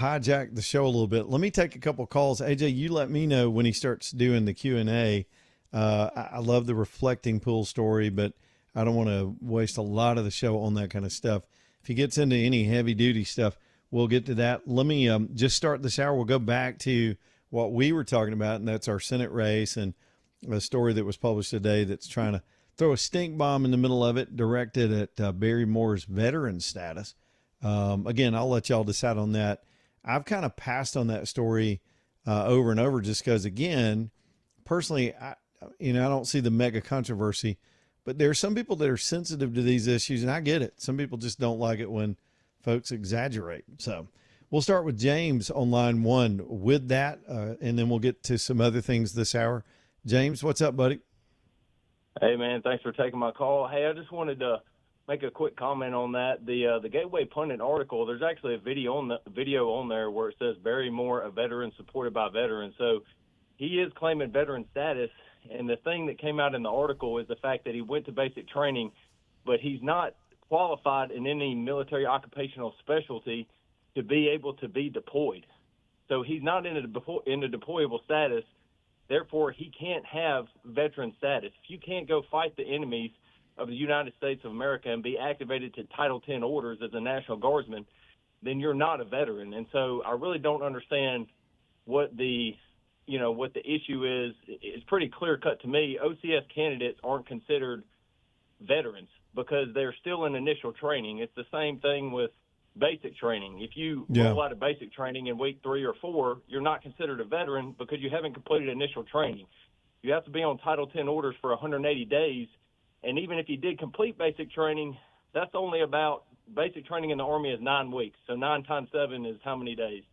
hijack the show a little bit. Let me take a couple calls. AJ, you let me know when he starts doing the Q&A. I love the reflecting pool story, but I don't want to waste a lot of the show on that kind of stuff. If he gets into any heavy duty stuff, we'll get to that. Let me just start this hour. We'll go back to what we were talking about, and that's our Senate race and a story that was published today that's trying to throw a stink bomb in the middle of it, directed at Barry Moore's veteran status. Again, I'll let y'all decide on that. I've kind of passed on that story over and over just because, again, personally, I don't see the mega controversy, but there are some people that are sensitive to these issues, and I get it. Some people just don't like it when folks exaggerate. So we'll start with James on line one with that, and then we'll get to some other things this hour. James, what's up, buddy? Hey, man, thanks for taking my call. Hey, I just wanted to make a quick comment on that. The Gateway Pundit article, there's actually a video on there where it says Barry Moore, a veteran supported by veterans. So he is claiming veteran status, and the thing that came out in the article is the fact that he went to basic training, but he's not qualified in any military occupational specialty to be able to be deployed. So he's not in a deployable status. Therefore, he can't have veteran status. If you can't go fight the enemies of the United States of America and be activated to Title X orders as a National Guardsman, then you're not a veteran. And so I really don't understand what the issue is. It's pretty clear cut to me. OCS candidates aren't considered veterans because they're still in initial training. It's the same thing with basic training. If you roll out of basic training in week 3 or 4, you're not considered a veteran because you haven't completed initial training. You have to be on Title X orders for 180 days. And even if you did complete basic training, that's only about basic training in the Army is 9 weeks. So 9 times 7 is how many days?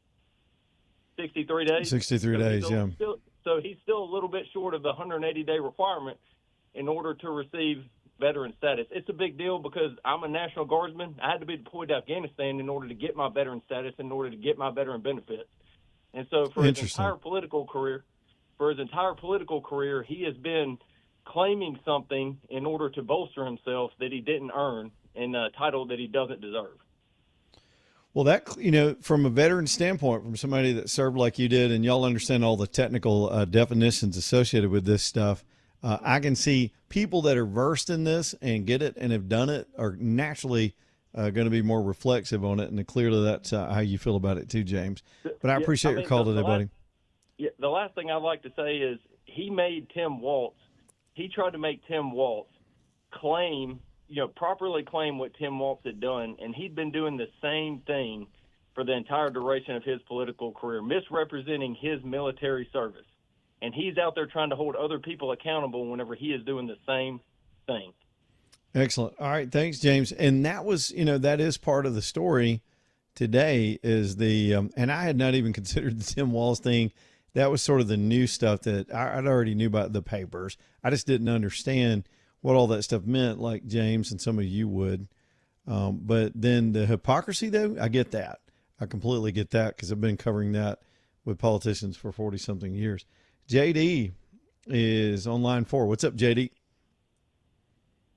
63 days? 63 days, So he's still a little bit short of the 180-day requirement in order to receive veteran status. It's a big deal because I'm a National Guardsman. I had to be deployed to Afghanistan in order to get my veteran status, in order to get my veteran benefits. And so for his entire political career, he has been claiming something in order to bolster himself that he didn't earn in a title that he doesn't deserve. Well, that, from a veteran standpoint, from somebody that served like you did, and y'all understand all the technical definitions associated with this stuff, I can see people that are versed in this and get it and have done it are naturally going to be more reflexive on it. And clearly that's how you feel about it too, James. But I appreciate your call today, buddy. Yeah, the last thing I'd like to say is he tried to make Tim Walz properly claim what Tim Walz had done, and he'd been doing the same thing for the entire duration of his political career, misrepresenting his military service. And he's out there trying to hold other people accountable whenever he is doing the same thing. Excellent. All right. Thanks, James. And that was, that is part of the story today is and I had not even considered the Tim Walz thing. That was sort of the new stuff that I'd already knew about the papers. I just didn't understand what all that stuff meant, like James and some of you would. But then the hypocrisy, though, I get that. I completely get that because I've been covering that with politicians for 40-something years. JD is on line 4. What's up, JD?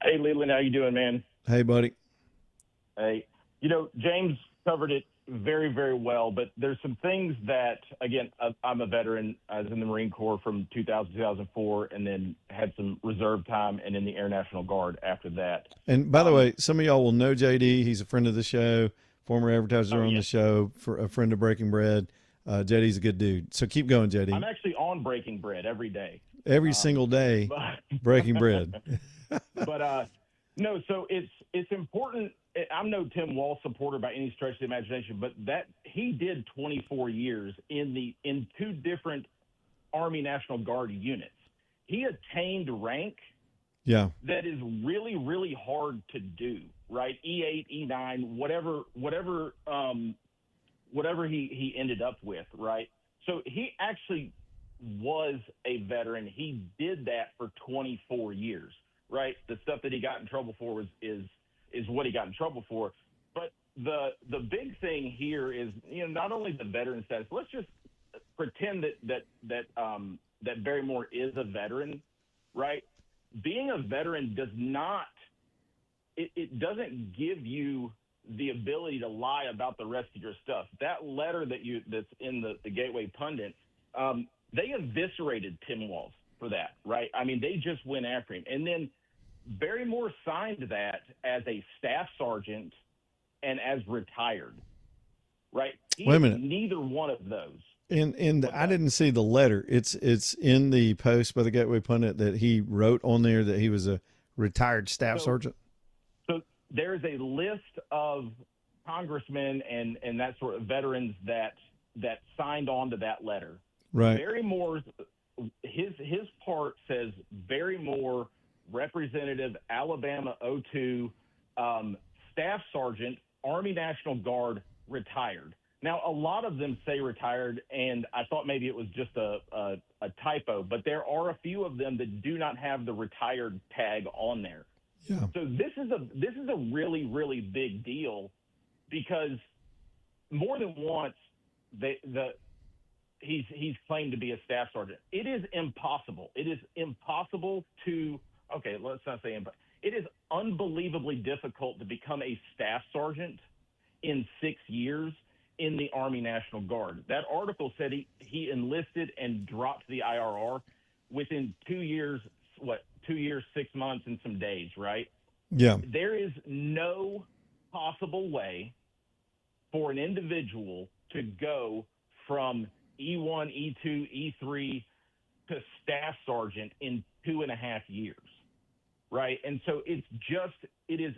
Hey, Leland, how you doing, man? Hey, buddy. Hey, James covered it very, very well, but there's some things that, again, I'm a veteran. I was in the Marine Corps from 2000 to 2004 and then had some reserve time and in the Air National Guard after that. And by the way, some of y'all will know JD. He's a friend of the show, former advertiser on the show, for a friend of Breaking Bread. JD's a good dude. So keep going, JD. I'm actually on Breaking Bread every day. Every single day, Breaking Bread. But no, so it's important. I'm no Tim Walz supporter by any stretch of the imagination, but that he did 24 years in 2 different Army National Guard units. He attained rank that is really, really hard to do, right? E8, E9, whatever he ended up with, right? So he actually was a veteran. He did that for 24 years, right? The stuff that he got in trouble for is what he got in trouble for. But the big thing here is, not only the veteran status. Let's just pretend that Barry Moore is a veteran, right? Being a veteran does not it doesn't give you the ability to lie about the rest of your stuff. That letter that's in the Gateway Pundit, they eviscerated Tim Walz for that, right? I mean, they just went after him. And then Barrymore signed that as a staff sergeant and as retired, right? Wait a minute. Neither one of those. I didn't see the letter. It's in the post by the Gateway Pundit that he wrote on there that he was a retired staff sergeant. So there's a list of congressmen and that sort of veterans that signed on to that letter. Right. Barrymore's his part says Barrymore, Representative, Alabama 02, staff sergeant, Army National Guard, retired. Now, a lot of them say retired, and I thought maybe it was just a typo, but there are a few of them that do not have the retired tag on there. Yeah. So this is a really, really big deal, because more than once he's claimed to be a staff sergeant. It is impossible. It is impossible to let's not say impossible. It is unbelievably difficult to become a staff sergeant in 6 years in the Army National Guard. That article said he enlisted and dropped the IRR within 2 years, 2 years, 6 months, and some days, right? Yeah. There is no possible way for an individual to go from E1, E2, E3 to staff sergeant in 2.5 years, right? And so it is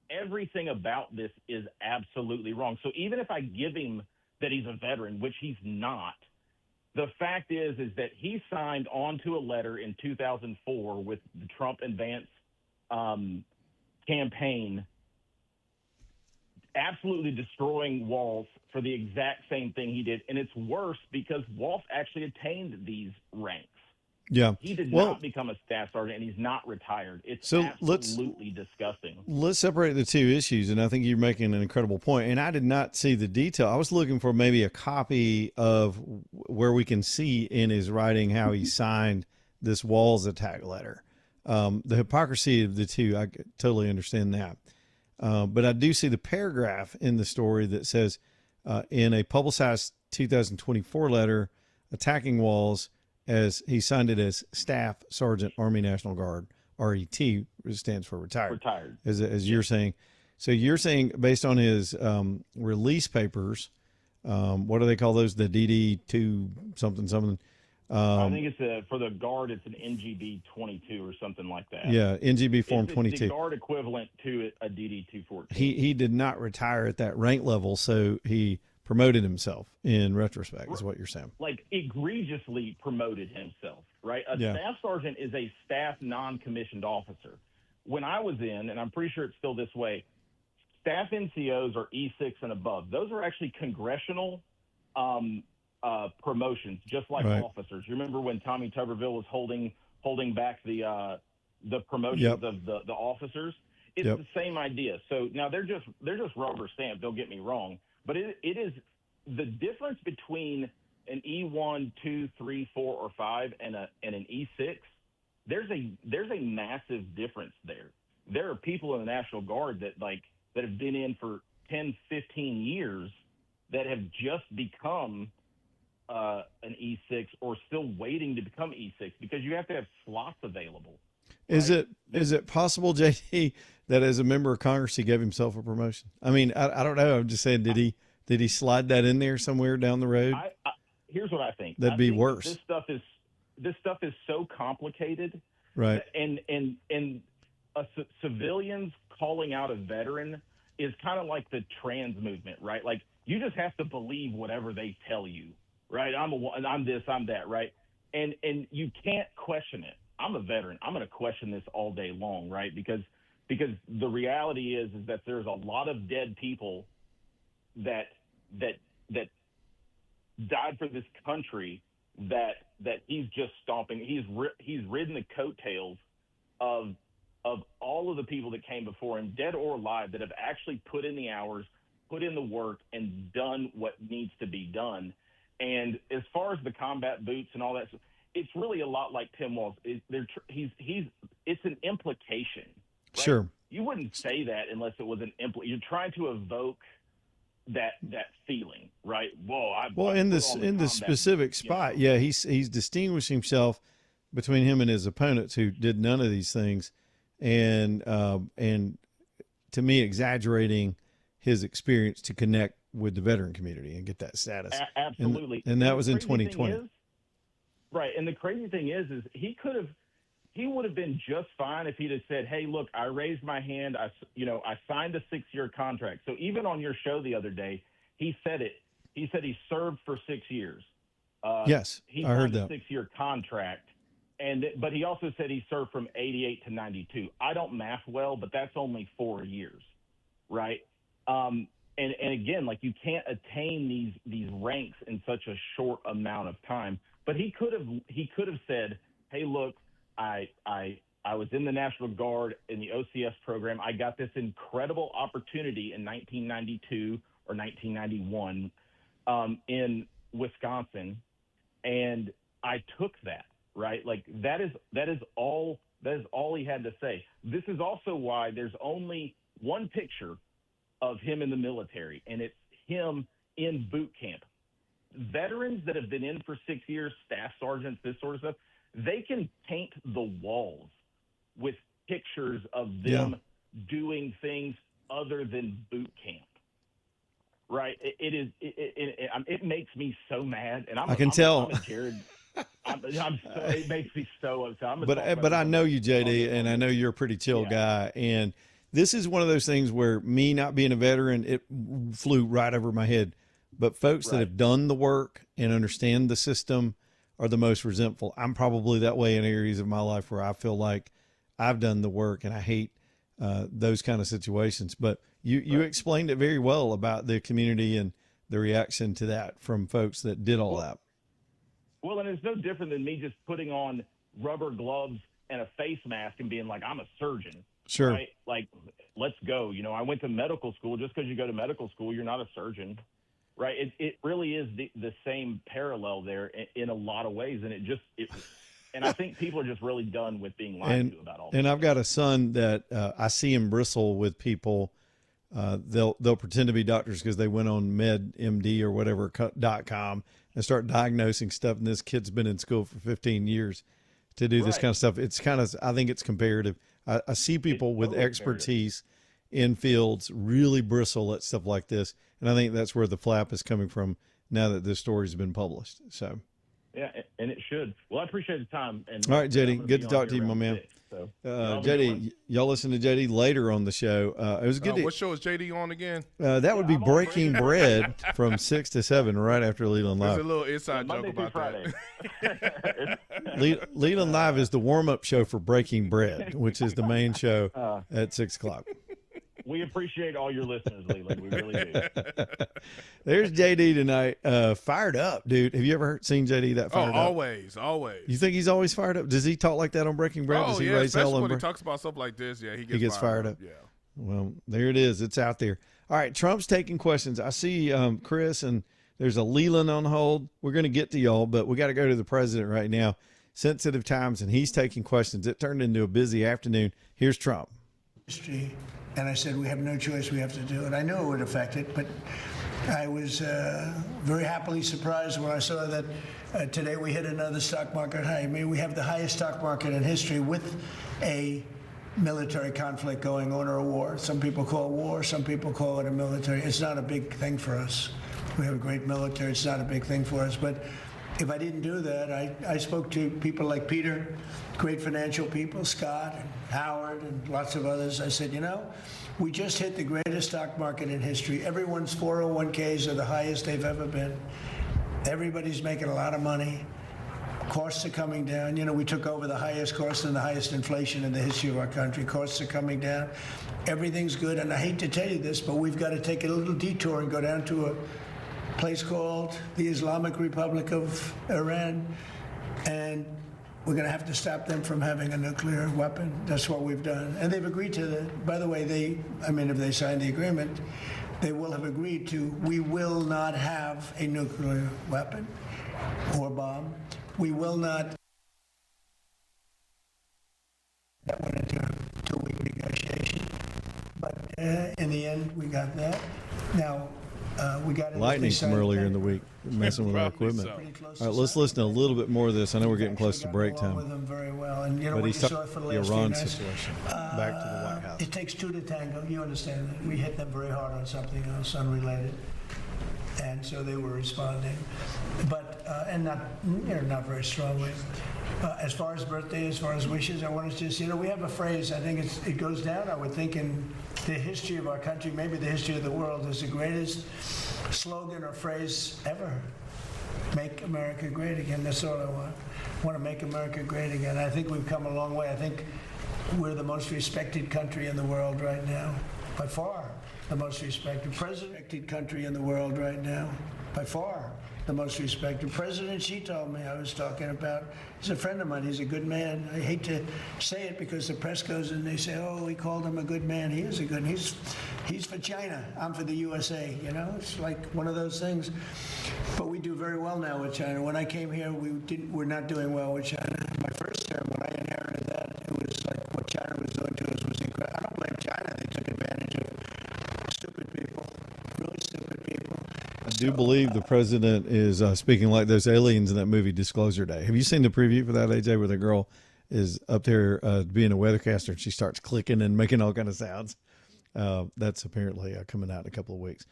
everything about this is absolutely wrong. So even if I give him that he's a veteran, which he's not, the fact is that he signed onto a letter in 2004 with the Trump and Vance campaign, absolutely destroying Walz for the exact same thing he did. And it's worse because Walz actually attained these ranks. Yeah. He did not become a staff sergeant, and he's not retired. It's absolutely disgusting. Let's separate the two issues, and I think you're making an incredible point. And I did not see the detail. I was looking for maybe a copy of where we can see in his writing how he signed this Walz attack letter. The hypocrisy of the two, I totally understand that. But I do see the paragraph in the story that says, in a publicized 2024 letter attacking Walz, as he signed it as Staff Sergeant Army National Guard, RET, which stands for retired. Retired. As you're saying. So you're saying based on his release papers, what do they call those? The DD2 something. I think it's for the Guard, it's an NGB 22 or something like that. Yeah, NGB Form 22. It's the Guard equivalent to a DD 214. He did not retire at that rank level, so he promoted himself in retrospect, is what you're saying. Like egregiously promoted himself, right? A staff sergeant is a staff non-commissioned officer. When I was in, and I'm pretty sure it's still this way, staff NCOs are E6 and above. Those are actually congressional promotions, just like officers. You remember when Tommy Tuberville was holding back the promotions of the officers? It's the same idea. So now they're just rubber stamped. Don't get me wrong. But it is the difference between an E1, 2, 3, 4, or 5 and an E6. There's a massive difference there. There are people in the National Guard that have been in for 10, 15 years that have just become an E6 or still waiting to become E6 because you have to have slots available. Is it possible, JD, that as a member of Congress he gave himself a promotion? I mean, I don't know. I'm just saying, did he slide that in there somewhere down the road? Here's what I think. That'd be worse. This stuff is so complicated, right? And civilians calling out a veteran is kind of like the trans movement, right? Like you just have to believe whatever they tell you, right? I'm this, I'm that, right? And you can't question it. I'm a veteran. I'm going to question this all day long, right? Because the reality is that there's a lot of dead people that died for this country that he's just stomping. He's ridden the coattails of all of the people that came before him, dead or alive, that have actually put in the hours, put in the work, and done what needs to be done. And as far as the combat boots and all that, it's really a lot like Tim Walz. It's an implication. Right? Sure. you wouldn't say that unless it was you're trying to evoke that feeling, right? Whoa, in this specific spot, yeah, he's distinguished himself between him and his opponents who did none of these things, and to me, exaggerating his experience to connect with the veteran community and get that status. Absolutely, and that was in 2020. Right, and the crazy thing is he would have been just fine if he'd have said, "Hey, look, I raised my hand. I signed a 6-year contract." So even on your show the other day, he said it. He said he served for 6 years. Yes, I heard that. He signed a 6-year contract, but he also said he served from 88 to 92. I don't math well, but that's only 4 years, right? And again, like, you can't attain these ranks in such a short amount of time. But he could have said, "Hey, look, I was in the National Guard in the OCS program. I got this incredible opportunity in 1992 or 1991 in Wisconsin, and I took that." Right? Like, that is all he had to say. This is also why there's only one picture of him in the military, and it's him in boot camp. Veterans that have been in for 6 years, staff sergeants, this sort of stuff, they can paint the walls with pictures of them doing things other than boot camp. Right? It makes me so mad, and I can tell. I'm a Jared. It makes me so upset. But I know you, JD, and I know you're a pretty chill guy. And this is one of those things where me not being a veteran, it flew right over my head. But folks that have done the work and understand the system are the most resentful. I'm probably that way in areas of my life where I feel like I've done the work, and I hate those kind of situations. But you explained it very well about the community and the reaction to that from folks that did all that. Well, and it's no different than me just putting on rubber gloves and a face mask and being like, "I'm a surgeon." Sure. Right? Like, let's go. I went to medical school. Just because you go to medical school, you're not a surgeon. Right? It really is the same parallel there in a lot of ways. And and I think people are just really done with being lied to about all this. And I've got a son that I see him bristle with people. They'll pretend to be doctors because they went on MedMD or whatever.com and start diagnosing stuff. And this kid's been in school for 15 years to do this kind of stuff. It's I think it's comparative. I see people with expertise in fields really bristle at stuff like this. And I think that's where the flap is coming from now that this story's been published. So, yeah, and it should. Well, I appreciate the time. And all right, JD, good to talk to you, my man. So, JD, y'all listen to JD later on the show. It was good. What show is JD on again? That would be Breaking Bread from 6 to 7, right after Leland Live. There's a little inside joke about that. Leland Live is the warm-up show for Breaking Bread, which is the main show at 6 o'clock. We appreciate all your listeners, Leland. We really do. There's JD tonight, fired up, dude. Have you ever seen JD that fired up? Always. You think he's always fired up? Does he talk like that on Breaking Bread? Does he raise especially hell when he talks about stuff like this. Yeah, he gets fired up. Yeah. Well, there it is. It's out there. All right, Trump's taking questions. I see Chris, and there's a Leland on hold. We're going to get to y'all, but we got to go to the president right now. Sensitive times, and he's taking questions. It turned into a busy afternoon. Here's Trump. And I said, we have no choice, we have to do it. I knew it would affect it, but I was very happily surprised when I saw that today we hit another stock market high. I mean, we have the highest stock market in history with a military conflict going on, or a war. Some people call it war, some people call it a military. It's not a big thing for us. We have a great military, it's not a big thing for us. But if I didn't do that, I spoke to people like Peter, great financial people, Scott and Howard and lots of others. I said, we just hit the greatest stock market in history. Everyone's 401ks are the highest they've ever been. Everybody's making a lot of money. Costs are coming down. We took over the highest cost and the highest inflation in the history of our country. Costs are coming down. Everything's good. And I hate to tell you this, but we've got to take a little detour and go down to a place called the Islamic Republic of Iran, and we're going to have to stop them from having a nuclear weapon. That's what we've done. And they've agreed to that. By the way, if they sign the agreement, they will have agreed to, we will not have a nuclear weapon or bomb. We will not. That went into a 2-week negotiation. but in the end, we got that. Now, we got it. Lightning from earlier in the week, messing with our equipment. All right, let's listen to a little bit more of this. I know we're getting close to break time. With them very well, and you know But what he's you saw it for the last few Iran nights? situation. Back to the White House. It takes two to tango. You understand that. We hit them very hard on something else unrelated, and so they were responding, but and not very strongly. As far as birthday, as far as wishes, I want to just, we have a phrase. I think it goes down. I would think in the history of our country, maybe the history of the world, is the greatest slogan or phrase ever. Make America great again. That's all I want. I want to make America great again. I think we've come a long way. I think we're the most respected country in the world right now, by far. The most respected country in the world right now, by far. The most respected. President Xi told me, I was talking about, he's a friend of mine, he's a good man. I hate to say it because the press goes and they say, oh, we called him a good man. He is a good, he's for China, I'm for the USA, It's like one of those things. But we do very well now with China. When I came here, we're not doing well with China. My first term, when I inherited that, it was like what China was doing to us was incredible. I don't blame China, they took advantage of stupid people, really stupid people. I do believe the president is speaking like those aliens in that movie Disclosure Day. Have you seen the preview for that, AJ, where the girl is up there being a weathercaster and she starts clicking and making all kind of sounds? That's apparently coming out in a couple of weeks.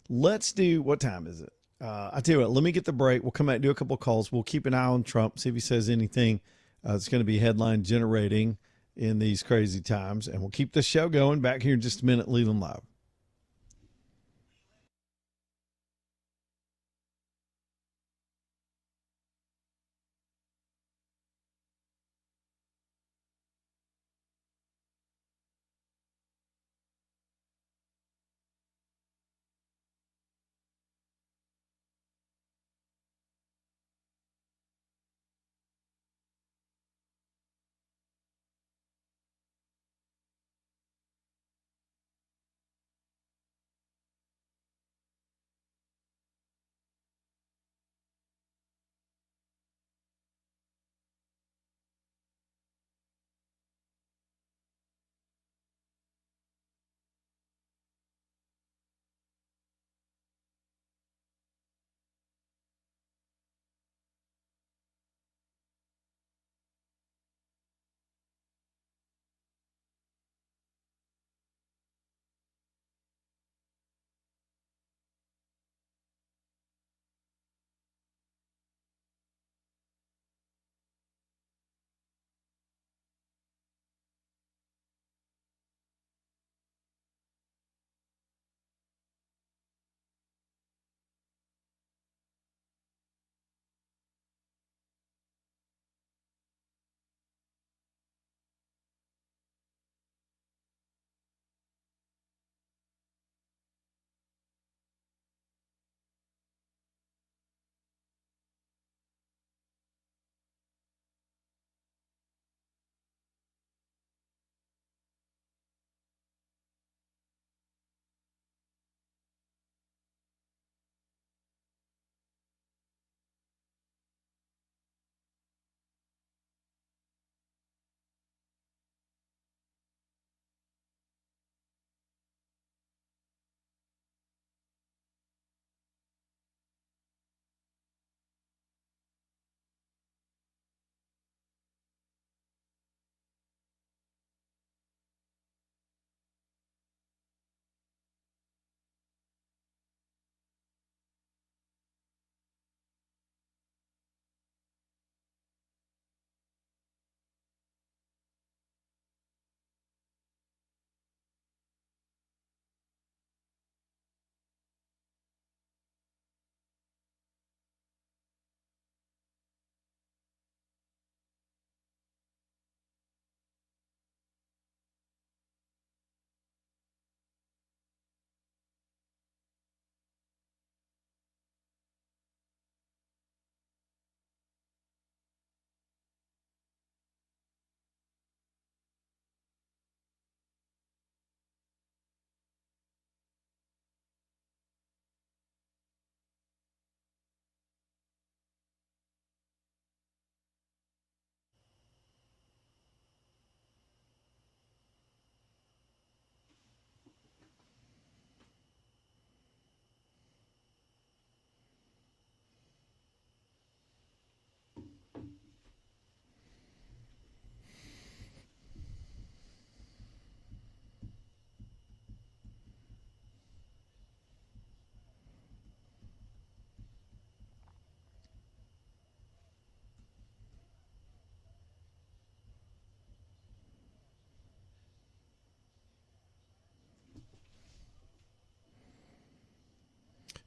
Let's do, what time is it? I tell you what, let me get the break. We'll come back and do a couple of calls. We'll keep an eye on Trump, see if he says anything that's going to be headline generating in these crazy times. And we'll keep the show going back here in just a minute, Leland Live.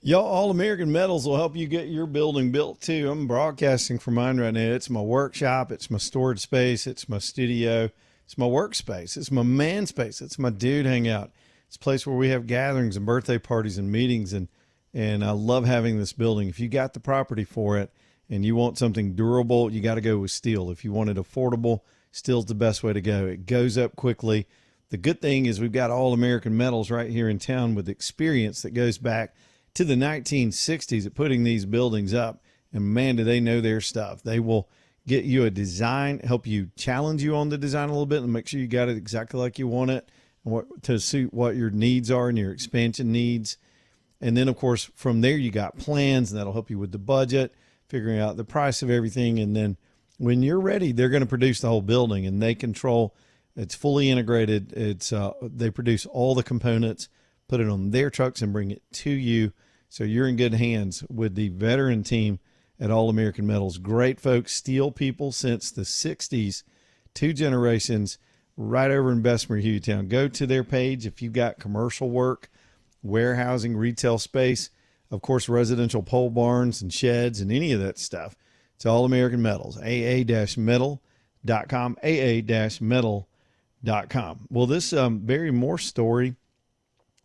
Y'all, All American Metals will help you get your building built too. I'm broadcasting from mine right now. It's my workshop. It's my storage space. It's my studio. It's my workspace. It's my man space. It's my dude hangout. It's a place where we have gatherings and birthday parties and meetings. And I love having this building. If you got the property for it and you want something durable, you got to go with steel. If you want it affordable, steel's the best way to go. It goes up quickly. The good thing is we've got All American Metals right here in town with experience that goes back to the 1960s at putting these buildings up. And man, do they know their stuff. They will get you a design, help you challenge you on the design a little bit and make sure you got it exactly like you want it and to suit what your needs are and your expansion needs. And then, of course, from there, you got plans, and that'll help you with the budget, figuring out the price of everything. And then when you're ready, they're going to produce the whole building, and they control. It's fully integrated. They produce all the components, put it on their trucks, and bring it to you. So you're in good hands with the veteran team at All American Metals. Great folks, steel people since the 60s, 2 generations, right over in Bessemer, Hughtown. Go to their page if you've got commercial work, warehousing, retail space, of course, residential pole barns and sheds and any of that stuff. It's All American Metals, aa-metal.com, aa-metal.com. Well, this Barry Morse story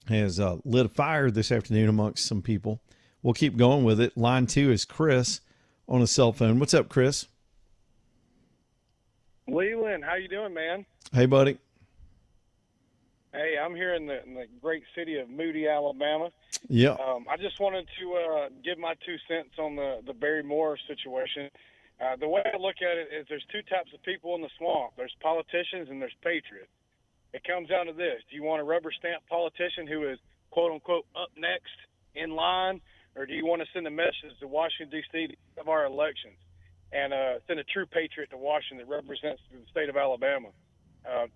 has lit a fire this afternoon amongst some people. We'll keep going with it. Line 2 is Chris on a cell phone. What's up, Chris? Leland, how you doing, man? Hey, buddy. Hey, I'm here in the great city of Moody, Alabama. Yeah. I just wanted to give my 2 cents on the Barry Moore situation. The way I look at it is there's 2 types of people in the swamp. There's politicians and there's patriots. It comes down to this. Do you want a rubber stamp politician who is, quote, unquote, up next in line, or do you want to send a message to Washington, D.C. of our elections and send a true patriot to Washington that represents the state of Alabama?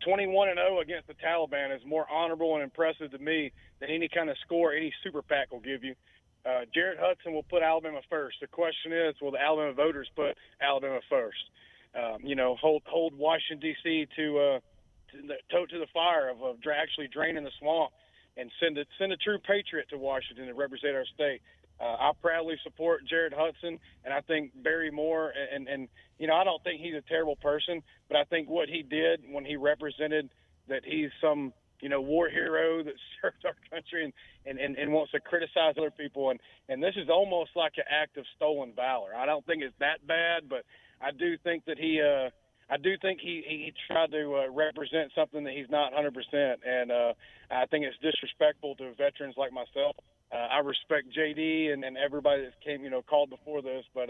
21-0 against the Taliban is more honorable and impressive to me than any kind of score any super PAC will give you. Jared Hudson will put Alabama first. The question is, will the Alabama voters put Alabama first? Hold Washington, D.C. to the fire of actually draining the swamp and send a true patriot to Washington to represent our state. I proudly support Jared Hudson, and I think Barry Moore, and I don't think he's a terrible person, but I think what he did when he represented that he's some, war hero that served our country and wants to criticize other people, and this is almost like an act of stolen valor. I don't think it's that bad, but I do think that he tried to represent something that he's not 100%, and I think it's disrespectful to veterans like myself. I respect JD and everybody that came, called before this, but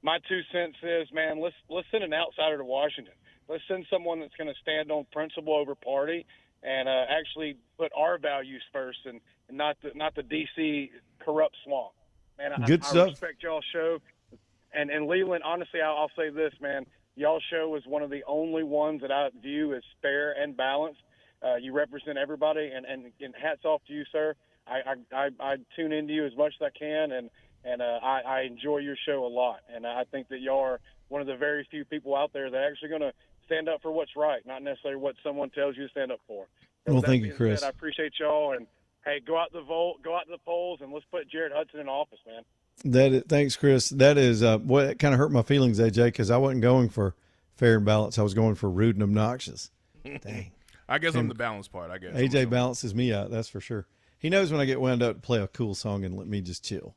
my 2 cents is, man, let's send an outsider to Washington. Let's send someone that's going to stand on principle over party and actually put our values first and not the D.C. corrupt swamp. Man, Good I stuff. respect y'all's show. And Leland, honestly, I'll say this, man. Y'all's show is one of the only ones that I view as fair and balanced. You represent everybody, and hats off to you, sir. I tune into you as much as I can, and I enjoy your show a lot. And I think that y'all are one of the very few people out there that are actually going to stand up for what's right, not necessarily what someone tells you to stand up for. So well, thank you, Chris. I appreciate y'all, and hey, go out to the polls, and let's put Jared Hudson in office, man. Thanks, Chris. That is what kind of hurt my feelings, AJ, because I wasn't going for fair and balanced. I was going for rude and obnoxious. Dang. I guess I'm the balanced part. I guess AJ balances me out. That's for sure. He knows when I get wound up to play a cool song and let me just chill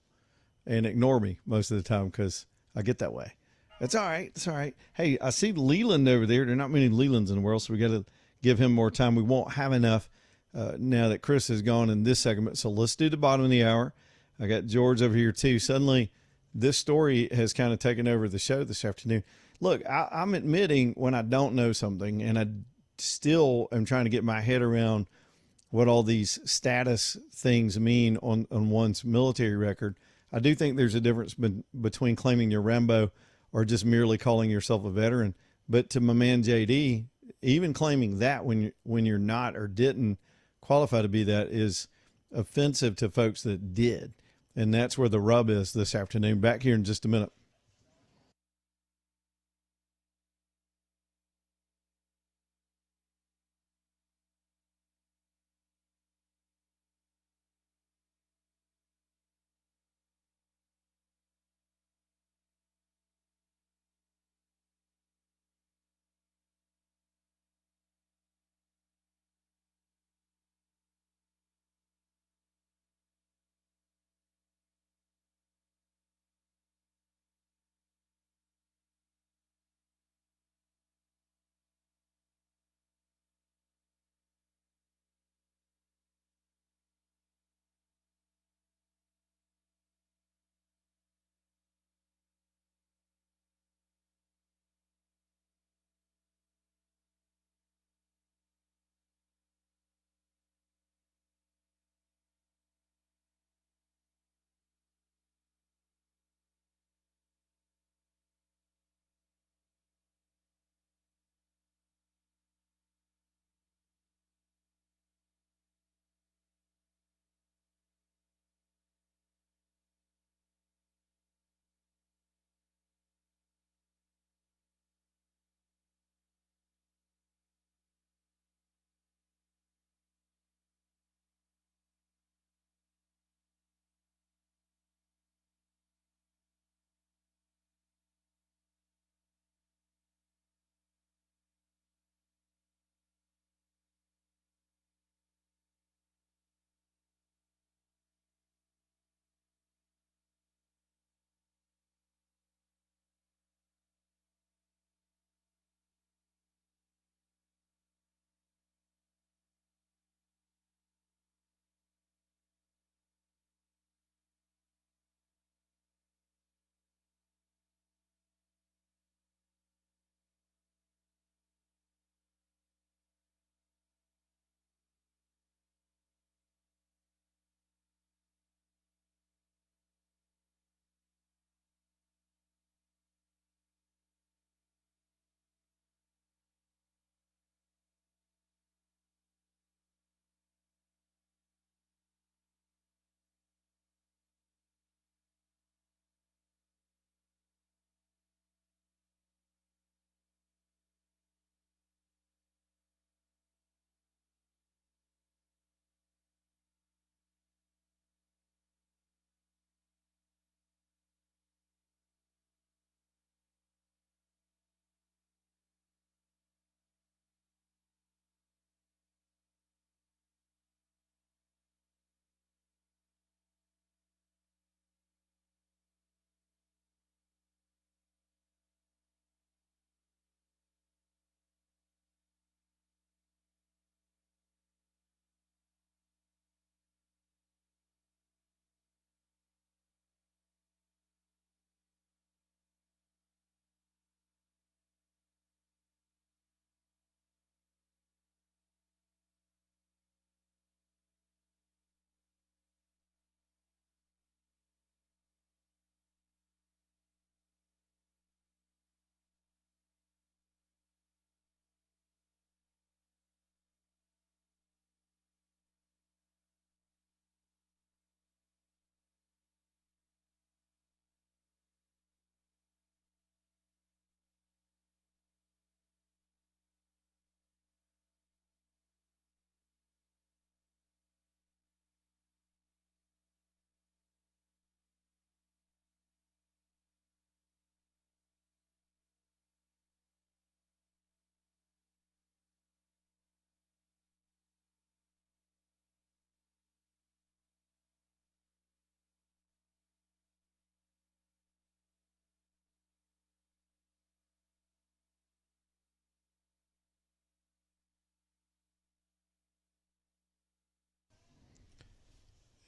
and ignore me most of the time because I get that way. That's all right. It's all right. Hey, I see Leland over there. There are not many Lelands in the world, so we got to give him more time. We won't have enough now that Chris is gone in this segment. So let's do the bottom of the hour. I got George over here too. Suddenly, this story has kind of taken over the show this afternoon. Look, I'm admitting when I don't know something, and I still am trying to get my head around what all these status things mean on one's military record. I do think there's a difference between claiming you're Rambo or just merely calling yourself a veteran. But to my man JD, even claiming that when you're not or didn't qualify to be that is offensive to folks that did. And that's where the rub is this afternoon. Back here in just a minute.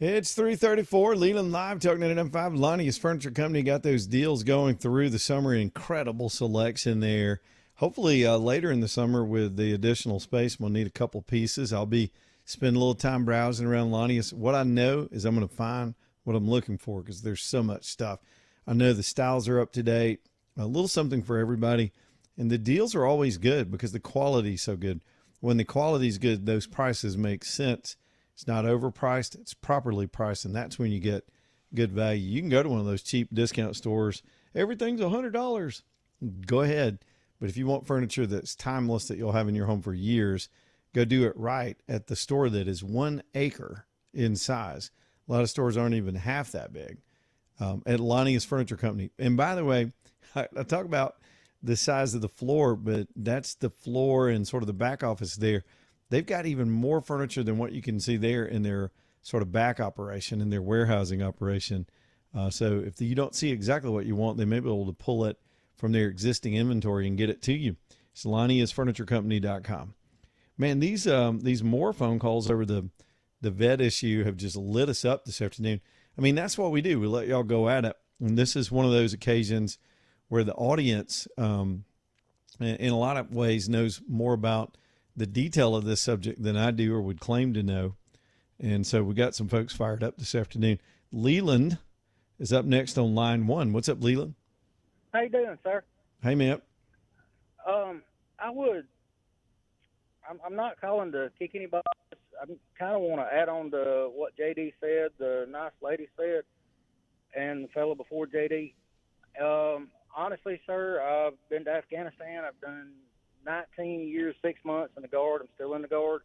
It's 3:34. Leland Live, Talk 99.5. Lonnie's Furniture Company got those deals going through the summer. Incredible selection there. Hopefully later in the summer with the additional space, we'll need a couple pieces. I'll be spending a little time browsing around Lonnie's. What I know is I'm going to find what I'm looking for because there's so much stuff. I know the styles are up to date, a little something for everybody. And the deals are always good because the quality is so good. When the quality is good, those prices make sense. It's not overpriced. It's properly priced, and that's when you get good value. You can go to one of those cheap discount stores. Everything's $100. Go ahead. But if you want furniture that's timeless that you'll have in your home for years, go do it right at the store that is 1 acre in size. A lot of stores aren't even half that big. At Lonnie's Furniture Company. And by the way, I talk about the size of the floor, but that's the floor and sort of the back office there. They've got even more furniture than what you can see there in their sort of back operation, in their warehousing operation. So if you don't see exactly what you want, they may be able to pull it from their existing inventory and get it to you. It's Lonnie'sFurnitureCompany.com. Man, these more phone calls over the vet issue have just lit us up this afternoon. I mean, that's what we do. We let y'all go at it. And this is one of those occasions where the audience, in a lot of ways, knows more about the detail of this subject than I do or would claim to know. And so we got some folks fired up this afternoon. Leland is up next on line 1. What's up, Leland? How you doing, sir? Hey, man. I'm not calling to kick anybody. I kind of want to add on to what JD said, the nice lady said, and the fellow before JD. Honestly, sir, I've been to Afghanistan. I've done 19 years, 6 months in the Guard. I'm still in the Guard.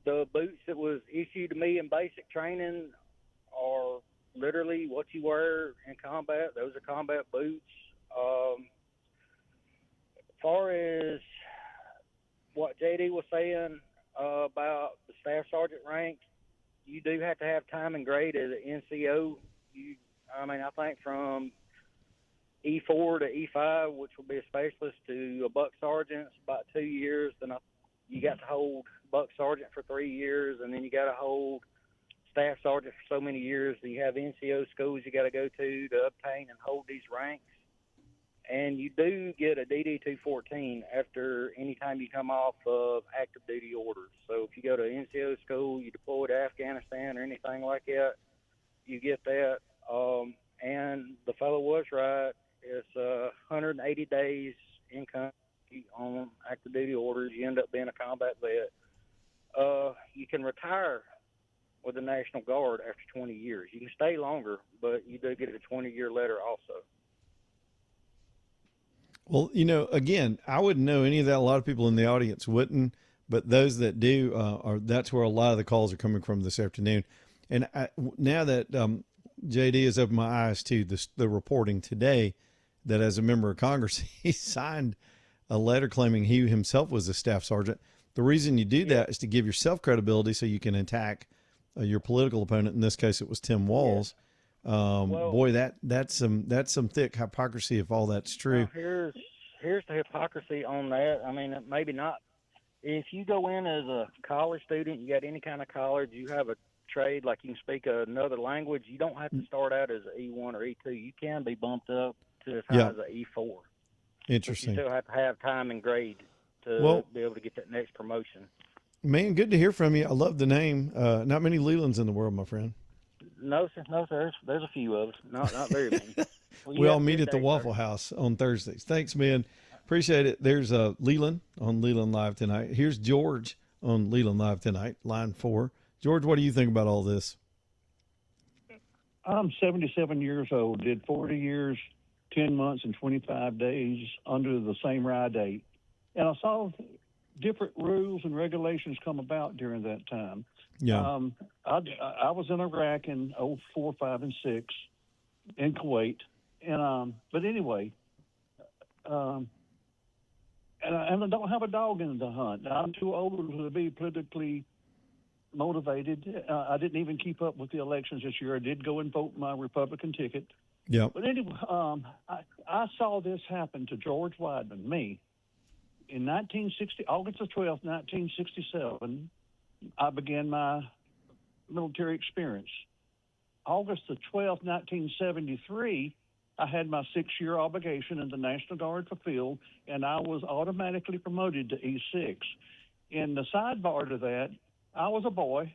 The boots that was issued to me in basic training are literally what you wear in combat. Those are combat boots. As far as what JD was saying about the staff sergeant rank, you do have to have time and grade as an NCO. I think from E4 to E5, which will be a specialist, to a buck sergeant, it's about 2 years. Then you got to hold buck sergeant for 3 years, and then you got to hold staff sergeant for so many years. You have NCO schools you got to go to obtain and hold these ranks. And you do get a DD-214 after any time you come off of active duty orders. So if you go to NCO school, you deploy to Afghanistan or anything like that, you get that. And the fellow was right. It's 180 days in country on active duty orders. You end up being a combat vet. You can retire with the National Guard after 20 years. You can stay longer, but you do get a 20-year letter also. Well, again, I wouldn't know any of that. A lot of people in the audience wouldn't, but those that do, that's where a lot of the calls are coming from this afternoon. And now that JD has opened my eyes to the reporting today that as a member of Congress, he signed a letter claiming he himself was a staff sergeant. The reason you do that is to give yourself credibility so you can attack your political opponent. In this case, it was Tim Walz. Boy, that's some thick hypocrisy if all that's true. Well, here's the hypocrisy on that. I mean, maybe not. If you go in as a college student, you got any kind of college, you have a trade, like you can speak another language, you don't have to start out as an E1 or E2. You can be bumped up to as high as an E4. Interesting. But you still have to have time and grade to be able to get that next promotion. Man, good to hear from you. I love the name. Not many Lelands in the world, my friend. No, sir. There's a few of us. Not very many. We all meet at the Waffle House on Thursdays. Thanks, man. Appreciate it. There's Leland on Leland Live tonight. Here's George on Leland Live tonight, line 4. George, what do you think about all this? I'm 77 years old, did 40 years, 10 months, and 25 days under the same RI date. And I saw different rules and regulations come about during that time. Yeah. I was in Iraq in 04, 5, and 6, in Kuwait. And but anyway, and I don't have a dog in the hunt. I'm too old to be politically motivated. I didn't even keep up with the elections this year. I did go and vote my Republican ticket. Yeah. But anyway, I saw this happen to George Weidman, me, in August the 12th, 1967. I began my military experience. August the 12th, 1973, I had my 6-year obligation in the National Guard fulfilled, and I was automatically promoted to E6. In the sidebar to that, I was a boy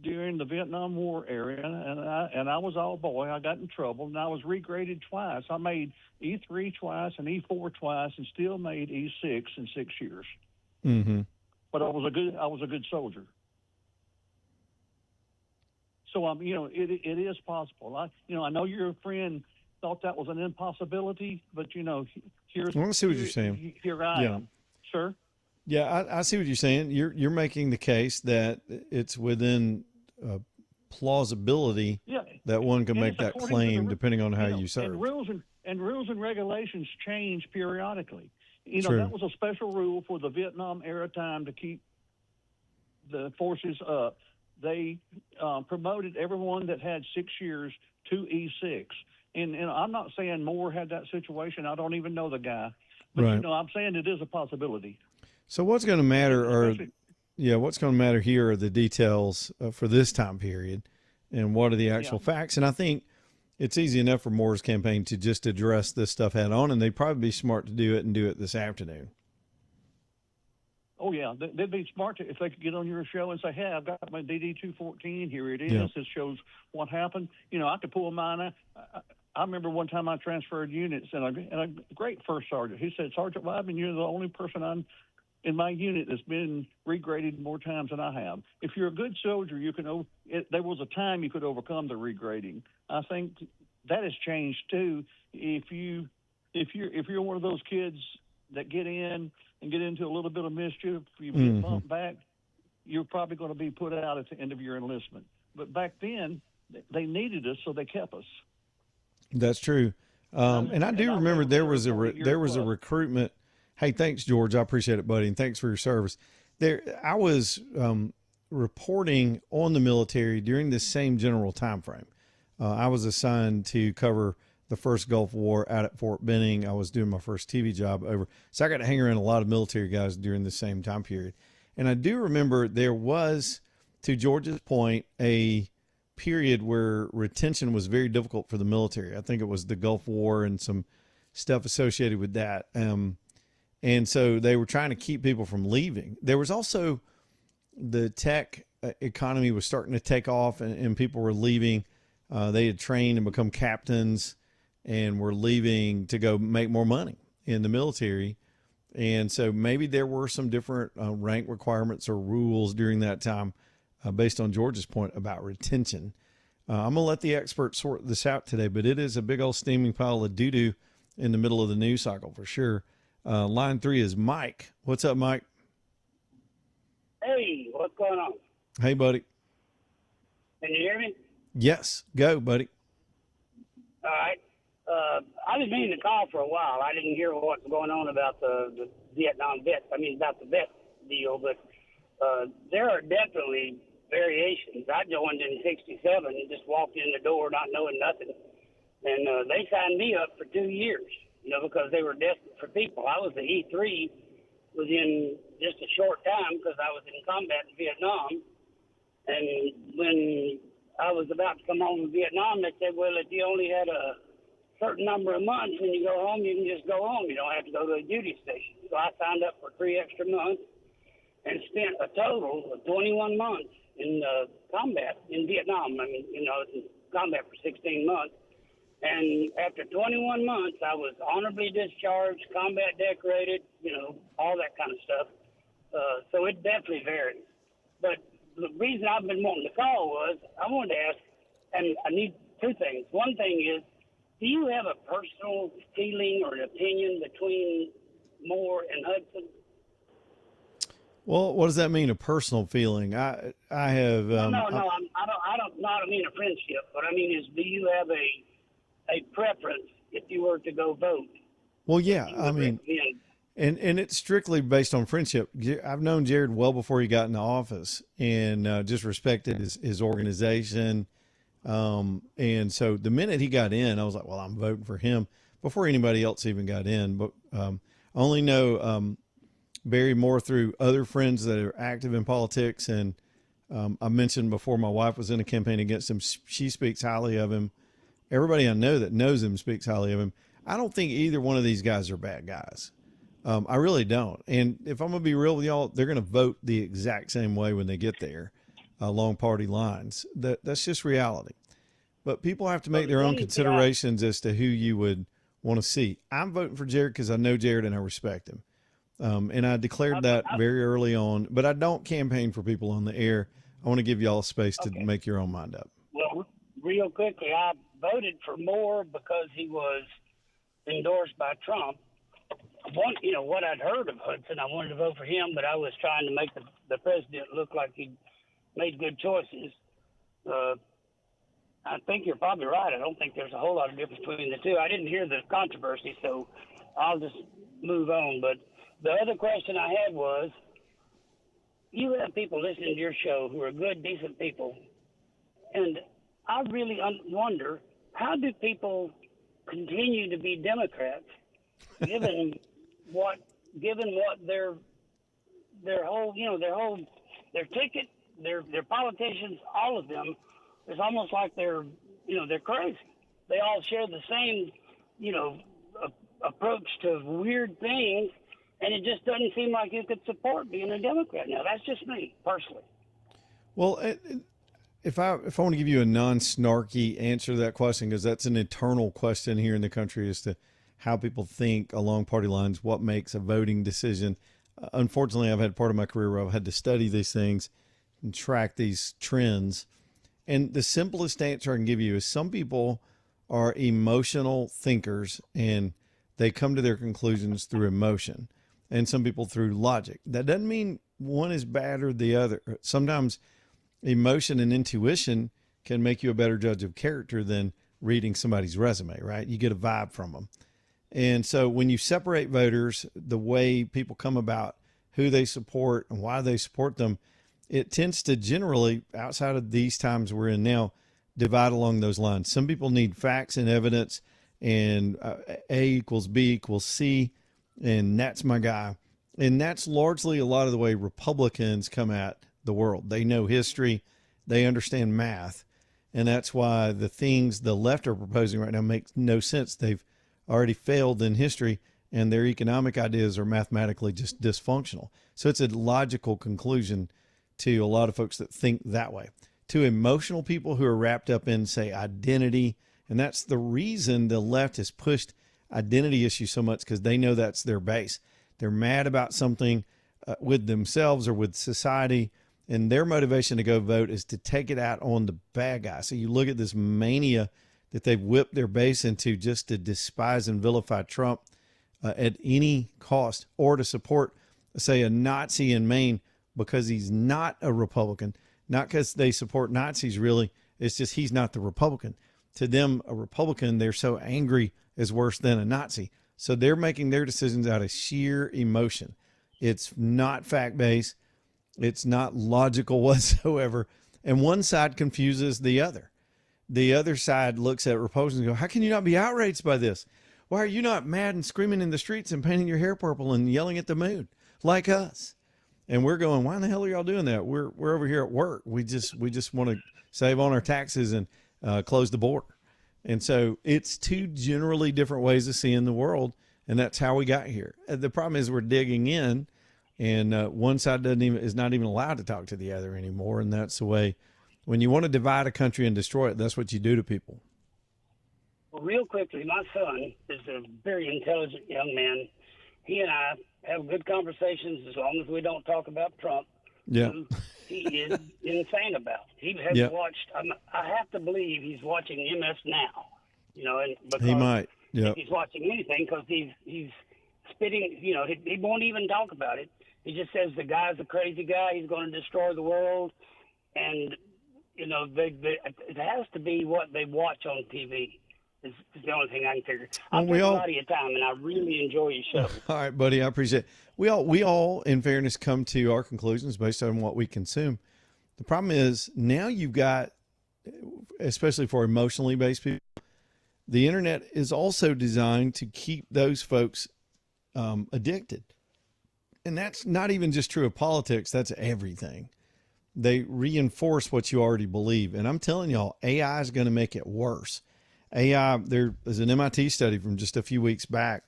during the Vietnam War era, and I was all boy. I got in trouble, and I was regraded twice. I made E3 twice and E4 twice, and still made E6 in 6 years. Mm-hmm. But I was a good soldier. So it is possible. I know your friend thought that was an impossibility, but here's. I see what you're saying. Here I am, sir. Yeah, I see what you're saying. You're making the case that it's within plausibility that one can make that claim depending on how you serve. And rules and regulations change periodically. True. That was a special rule for the Vietnam era time to keep the forces up. They promoted everyone that had 6 years to E6. And I'm not saying Moore had that situation. I don't even know the guy. But, right. I'm saying it is a possibility. So what's going to matter what's going to matter here are the details for this time period and what are the actual facts. And I think it's easy enough for Moore's campaign to just address this stuff head on, and they'd probably be smart to do it and do it this afternoon. Oh, yeah. They'd be smart if they could get on your show and say, hey, I've got my DD-214. Here it is. Yeah. This shows what happened. I could pull mine out. I remember one time I transferred units, and a great first sergeant, he said, Sergeant Wyman, you're the only person in my unit that's been regraded more times than I have. If you're a good soldier, there was a time you could overcome the regrading. I think that has changed too. If you're one of those kids that get in and get into a little bit of mischief, you get bumped back, you're probably going to be put out at the end of your enlistment. But back then, they needed us, so they kept us. That's true. And I do remember there was a recruitment. Hey, thanks, George. I appreciate it, buddy. And thanks for your service. I was reporting on the military during this same general time frame. I was assigned to cover the first Gulf War out at Fort Benning. I was doing my first TV job over. So I got to hang around a lot of military guys during the same time period. And I do remember there was, to George's point, a period where retention was very difficult for the military. I think it was the Gulf War and some stuff associated with that. And so they were trying to keep people from leaving. There was also the tech economy was starting to take off, and people were leaving. They had trained and become captains and were leaving to go make more money in the military. And so maybe there were some different rank requirements or rules during that time based on George's point about retention. I'm going to let the experts sort this out today, but it is a big old steaming pile of doo-doo in the middle of the news cycle for sure. Line 3 is Mike. What's up, Mike? Hey, what's going on? Hey, buddy. Can you hear me? Yes. Go, buddy. All right. I've been meaning to call for a while. I didn't hear what's going on about the Vietnam vets. About the vet deal, but there are definitely variations. I joined in 1967 and just walked in the door not knowing nothing. And they signed me up for 2 years, because they were desperate for people. I was the E3 within just a short time because I was in combat in Vietnam. And when I was about to come home from Vietnam, they said, well, if you only had a certain number of months when you go home, you can just go home. You don't have to go to a duty station. So I signed up for 3 extra months and spent a total of 21 months in combat in Vietnam. I was in combat for 16 months. And after 21 months, I was honorably discharged, combat decorated, all that kind of stuff. So it definitely varies. But the reason I've been wanting to call was I wanted to ask, and I need 2 things. One thing is, do you have a personal feeling or an opinion between Moore and Hudson? Well, what does that mean, a personal feeling? I have. I don't mean a friendship, but do you have a preference if you were to go vote? Well, yeah, and it's strictly based on friendship. I've known Jared well before he got into office, and just respected his organization. And so the minute he got in, I was like, well, I'm voting for him before anybody else even got in. But I only know Barry Moore through other friends that are active in politics, and I mentioned before my wife was in a campaign against him. She speaks highly of him. Everybody I know that knows him speaks highly of him. I don't think either one of these guys are bad guys. I really don't. And if I'm going to be real with y'all, they're going to vote the exact same way when they get there, along party lines. That's just reality. But people have to make their own considerations as to who you would want to see. I'm voting for Jared because I know Jared and I respect him. And I declared that very early on, but I don't campaign for people on the air. I want to give y'all space to make your own mind up. Well, real quickly, I voted for Moore because he was endorsed by Trump. What I'd heard of Hudson, I wanted to vote for him, but I was trying to make the president look like he made good choices. I think you're probably right. I don't think there's a whole lot of difference between the two. I didn't hear the controversy, so I'll just move on. But the other question I had was, you have people listening to your show who are good, decent people, and I really wonder, how do people continue to be Democrats given what their ticket, their politicians, all of them, it's almost like they're crazy. They all share the same, approach to weird things, and it just doesn't seem like you could support being a Democrat. Now, that's just me personally. Well, if I want to give you a non-snarky answer to that question, because that's an eternal question here in the country as to how people think along party lines, what makes a voting decision. Unfortunately, I've had part of my career where I've had to study these things and track these trends. And the simplest answer I can give you is some people are emotional thinkers and they come to their conclusions through emotion, and some people through logic. That doesn't mean one is bad or the other. Sometimes emotion and intuition can make you a better judge of character than reading somebody's resume, right? You get a vibe from them. And so when you separate voters, the way people come about who they support and why they support them, it tends to generally, outside of these times we're in now, divide along those lines. Some people need facts and evidence, and A equals B equals C, and that's my guy. And that's largely a lot of the way Republicans come at the world. They know history, they understand math, and that's why the things the left are proposing right now make no sense. They've already failed in history, and their economic ideas are mathematically just dysfunctional. So it's a logical conclusion to a lot of folks that think that way. To emotional people who are wrapped up in, say, identity, and that's the reason the left has pushed identity issues so much, because they know that's their base. They're mad about something with themselves or with society, and their motivation to go vote is to take it out on the bad guy. So you look at this mania that they've whipped their base into just to despise and vilify Trump at any cost, or to support, say, a Nazi in Maine because he's not a Republican, not because they support Nazis really. It's just he's not the Republican. To them, a Republican, they're so angry, is worse than a Nazi. So they're making their decisions out of sheer emotion. It's not fact-based. It's not logical whatsoever. And one side confuses the other. The other side looks at Republicans and go, how can you not be outraged by this? Why are you not mad and screaming in the streets and painting your hair purple and yelling at the moon like us? And we're going, why in the hell are y'all doing that? We're over here at work. We just want to save on our taxes and close the border. And so it's two generally different ways of seeing the world, and that's how we got here. The problem is we're digging in, and one side is not even allowed to talk to the other anymore, and that's the way. When you want to divide a country and destroy it, that's what you do to people. Well, real quickly, my son is a very intelligent young man. He and I have good conversations as long as we don't talk about Trump. Yeah. He is insane about. He has watched. I have to believe he's watching MS Now. And because he might. Yeah. He's watching anything because he's spitting. He won't even talk about it. He just says the guy's a crazy guy. He's going to destroy the world, and it has to be what they watch on TV. Is the only thing I can figure. I'll take a lot of your time, and I really enjoy your show. All right, buddy, I appreciate it. We all, in fairness, come to our conclusions based on what we consume. The problem is now you've got, especially for emotionally based people, the internet is also designed to keep those folks addicted. And that's not even just true of politics. That's everything. they reinforce what you already believe. And I'm telling y'all, AI is going to make it worse. AI, there is an MIT study from just a few weeks back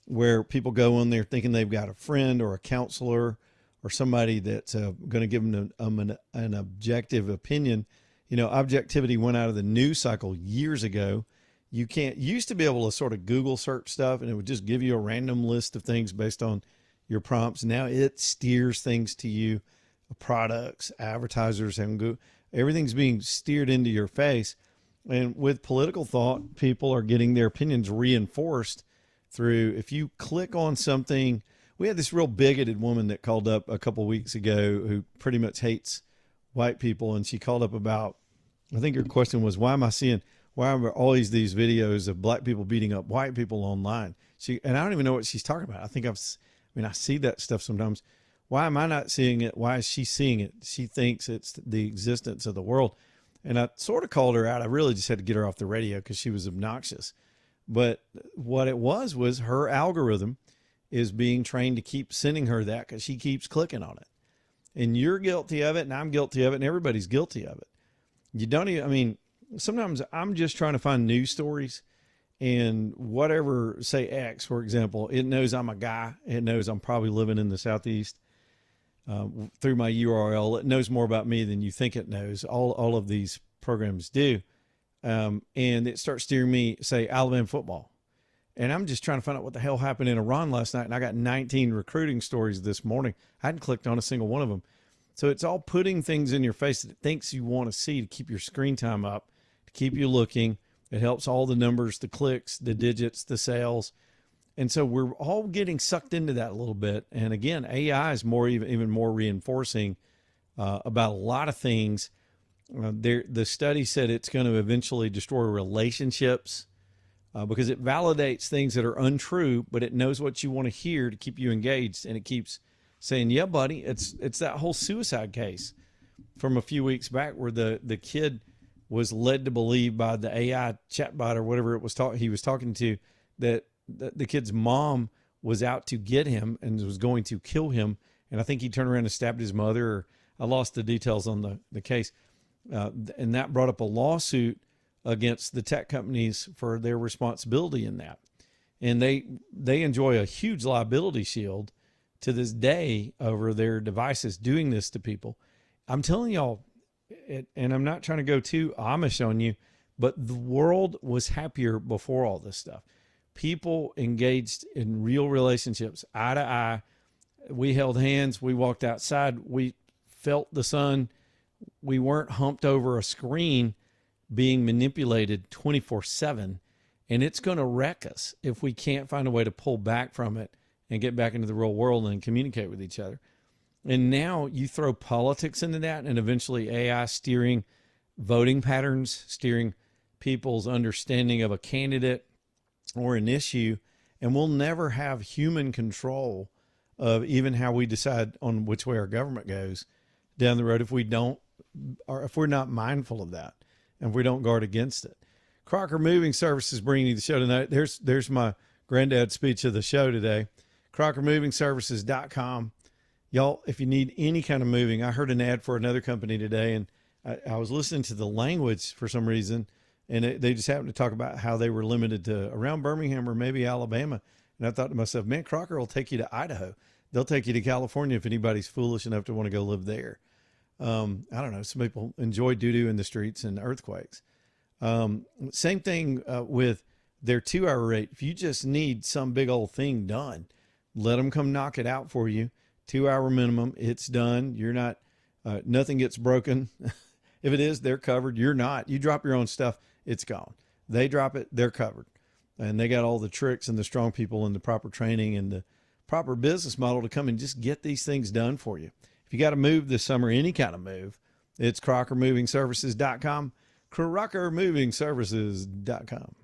where people go on there thinking they've got a friend or a counselor or somebody that's going to give them an objective opinion. You know, objectivity went out of the news cycle years ago. You used to be able to sort of Google search stuff and it would just give you a random list of things based on your prompts. Now it steers things to you, products, advertisers, and Google. Everything's being steered into your face. And with political thought, people are getting their opinions reinforced through, if you click on something. We had this real bigoted woman that called up a couple of weeks ago who pretty much hates white people. And she called up about, I think her question was, why are always these videos of black people beating up white people online? And I don't even know what she's talking about. I see that stuff sometimes. Why am I not seeing it? Why is she seeing it? She thinks it's the existence of the world. And I sort of called her out. I really just had to get her off the radio because she was obnoxious. But what it was her algorithm is being trained to keep sending her that because she keeps clicking on it. And you're guilty of it, and I'm guilty of it, and everybody's guilty of it. You don't even, sometimes I'm just trying to find news stories, and whatever, say X, for example, it knows I'm a guy. It knows I'm probably living in the Southeast. Through my URL, it knows more about me than you think it knows. All of these programs do. And it starts steering me, say, Alabama football. And I'm just trying to find out what the hell happened in Iran last night. And I got 19 recruiting stories this morning. I hadn't clicked on a single one of them. So it's all putting things in your face that it thinks you want to see to keep your screen time up, to keep you looking. It helps all the numbers, the clicks, the digits, the sales. And so we're all getting sucked into that a little bit. And again, AI is even more reinforcing about a lot of things. The study said it's going to eventually destroy relationships because it validates things that are untrue, but it knows what you want to hear to keep you engaged. And it keeps saying, yeah, buddy, it's that whole suicide case from a few weeks back where the kid was led to believe by the AI chatbot or whatever it was he was talking to that the kid's mom was out to get him and was going to kill him. And I think he turned around and stabbed his mother. Or I lost the details on the case. And that brought up a lawsuit against the tech companies for their responsibility in that. And they enjoy a huge liability shield to this day over their devices doing this to people. I'm telling y'all, and I'm not trying to go too Amish on you, but the world was happier before all this stuff. People engaged in real relationships, eye to eye. We held hands. We walked outside. We felt the sun. We weren't humped over a screen being manipulated 24/7. And it's going to wreck us if we can't find a way to pull back from it and get back into the real world and communicate with each other. And now you throw politics into that and eventually AI steering voting patterns, steering people's understanding of a candidate or an issue, and we'll never have human control of even how we decide on which way our government goes down the road if we don't, or if we're not mindful of that and if we don't guard against it. Crocker Moving Services bringing you the show tonight. There's my granddad's speech of the show today. CrockerMovingServices.com. Y'all, if you need any kind of moving, I heard an ad for another company today, and I was listening to the language for some reason, and they just happened to talk about how they were limited to around Birmingham or maybe Alabama. And I thought to myself, man, Crocker will take you to Idaho. They'll take you to California if anybody's foolish enough to want to go live there. I don't know. Some people enjoy doo-doo in the streets and earthquakes. Same thing with their 2-hour rate. If you just need some big old thing done, let them come knock it out for you. 2-hour minimum. It's done. You're not, nothing gets broken. If it is, they're covered. You're not. You drop your own stuff, it's gone. They drop it, they're covered. And they got all the tricks and the strong people and the proper training and the proper business model to come and just get these things done for you. If you got to move this summer, any kind of move, it's CrockerMovingServices.com, CrockerMovingServices.com.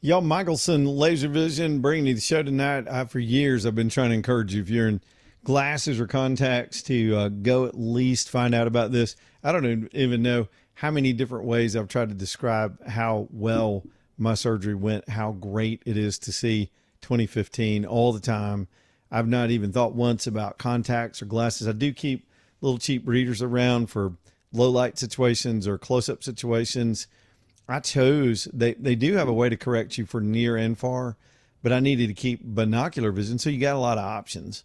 Y'all, Michelson Laser Vision bringing you the show tonight. For years, I've been trying to encourage you, if you're in glasses or contacts, to go at least find out about this. I don't even know how many different ways I've tried to describe how well my surgery went, how great it is to see 2015 all the time. I've not even thought once about contacts or glasses. I do keep little cheap readers around for low light situations or close-up situations. I chose, they do have a way to correct you for near and far, but I needed to keep binocular vision. So you got a lot of options.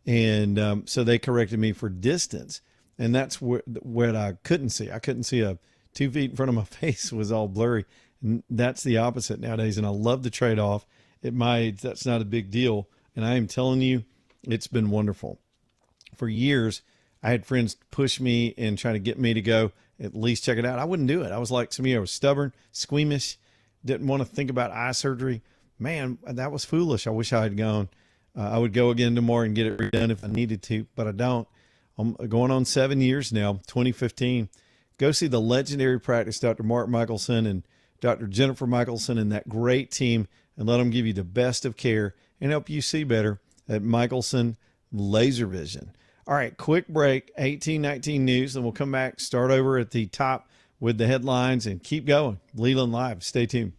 And so they corrected me for distance. And that's what I couldn't see. I couldn't see 2 feet in front of my face was all blurry. And that's the opposite nowadays. And I love the trade-off. At my age, that's not a big deal. And I am telling you, it's been wonderful. For years, I had friends push me and try to get me to go at least check it out. I wouldn't do it. I was like some of you, I was stubborn, squeamish, didn't want to think about eye surgery. Man, that was foolish. I wish I had gone. I would go again tomorrow and get it redone if I needed to, but I don't. I'm going on 7 years now, 2015. Go see the legendary practice, Dr. Mark Michelson and Dr. Jennifer Michelson and that great team, and let them give you the best of care and help you see better at Michelson Laser Vision. All right, quick break, 1819 news, and we'll come back, start over at the top with the headlines, and keep going. Leland Live. Stay tuned.